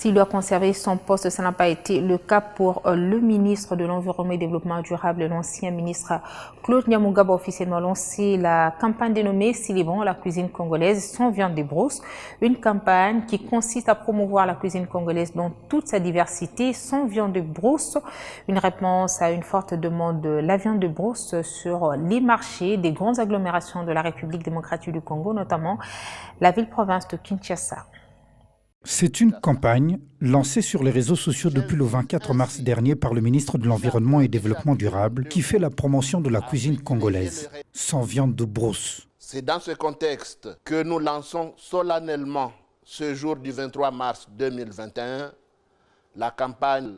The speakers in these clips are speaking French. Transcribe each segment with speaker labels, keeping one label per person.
Speaker 1: S'il doit conserver son poste, ça n'a pas été le cas pour le ministre de l'Environnement et du Développement durable, l'ancien ministre Claude Nyamugabo a officiellement lancé la campagne dénommée Célébrons la cuisine congolaise sans viande de brousse. Une campagne qui consiste à promouvoir la cuisine congolaise dans toute sa diversité sans viande de brousse. Une réponse à une forte demande de la viande de brousse sur les marchés des grandes agglomérations de la République démocratique du Congo, notamment la ville-province de Kinshasa.
Speaker 2: C'est une campagne lancée sur les réseaux sociaux depuis le 24 mars dernier par le ministre de l'Environnement et du Développement durable qui fait la promotion de la cuisine congolaise, sans viande de brousse.
Speaker 3: C'est dans ce contexte que nous lançons solennellement ce jour du 23 mars 2021 la campagne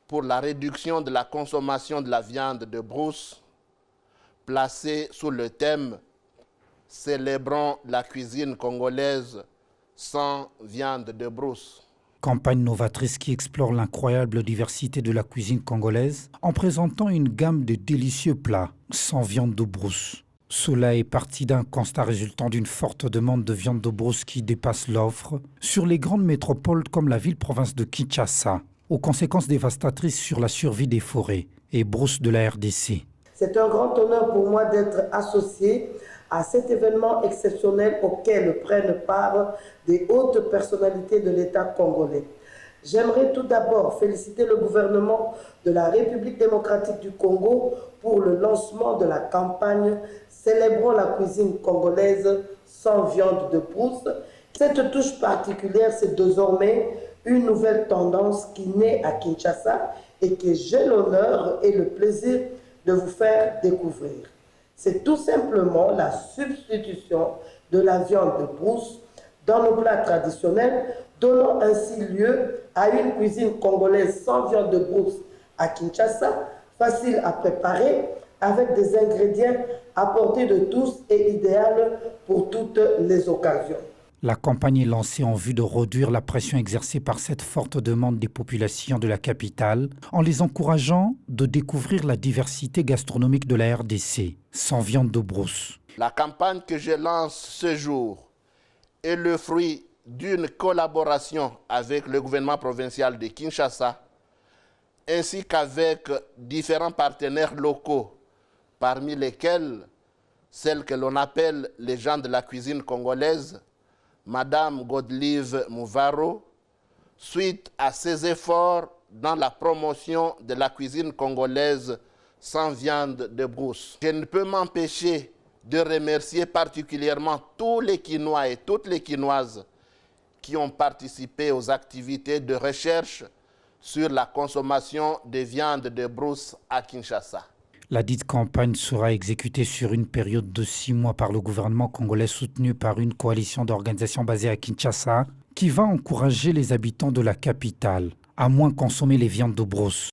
Speaker 3: pour la réduction de la consommation de la viande de brousse placée sous le thème « Célébrons la cuisine congolaise sans viande de brousse ».
Speaker 2: Campagne novatrice qui explore l'incroyable diversité de la cuisine congolaise en présentant une gamme de délicieux plats sans viande de brousse. Cela est parti d'un constat résultant d'une forte demande de viande de brousse qui dépasse l'offre sur les grandes métropoles comme la ville-province de Kinshasa, aux conséquences dévastatrices sur la survie des forêts et brousses de la RDC.
Speaker 4: C'est un grand honneur pour moi d'être associé à cet événement exceptionnel auquel prennent part des hautes personnalités de l'État congolais. J'aimerais tout d'abord féliciter le gouvernement de la République démocratique du Congo pour le lancement de la campagne « Célébrons la cuisine congolaise sans viande de brousse ». Cette touche particulière, c'est désormais une nouvelle tendance qui naît à Kinshasa et que j'ai l'honneur et le plaisir de vous faire découvrir. C'est tout simplement la substitution de la viande de brousse dans nos plats traditionnels, donnant ainsi lieu à une cuisine congolaise sans viande de brousse à Kinshasa, facile à préparer, avec des ingrédients à portée de tous et idéal pour toutes les occasions.
Speaker 2: La campagne est lancée en vue de réduire la pression exercée par cette forte demande des populations de la capitale, en les encourageant de découvrir la diversité gastronomique de la RDC, sans viande de brousse.
Speaker 3: La campagne que je lance ce jour est le fruit d'une collaboration avec le gouvernement provincial de Kinshasa, ainsi qu'avec différents partenaires locaux, parmi lesquels celles que l'on appelle les gens de la cuisine congolaise, Madame Godelive Mouvaro, suite à ses efforts dans la promotion de la cuisine congolaise sans viande de brousse. Je ne peux m'empêcher de remercier particulièrement tous les Quinois et toutes les Quinoises qui ont participé aux activités de recherche sur la consommation de viande de brousse à Kinshasa.
Speaker 2: La dite campagne sera exécutée sur une période de 6 mois par le gouvernement congolais soutenu par une coalition d'organisations basée à Kinshasa qui va encourager les habitants de la capitale à moins consommer les viandes de brousse.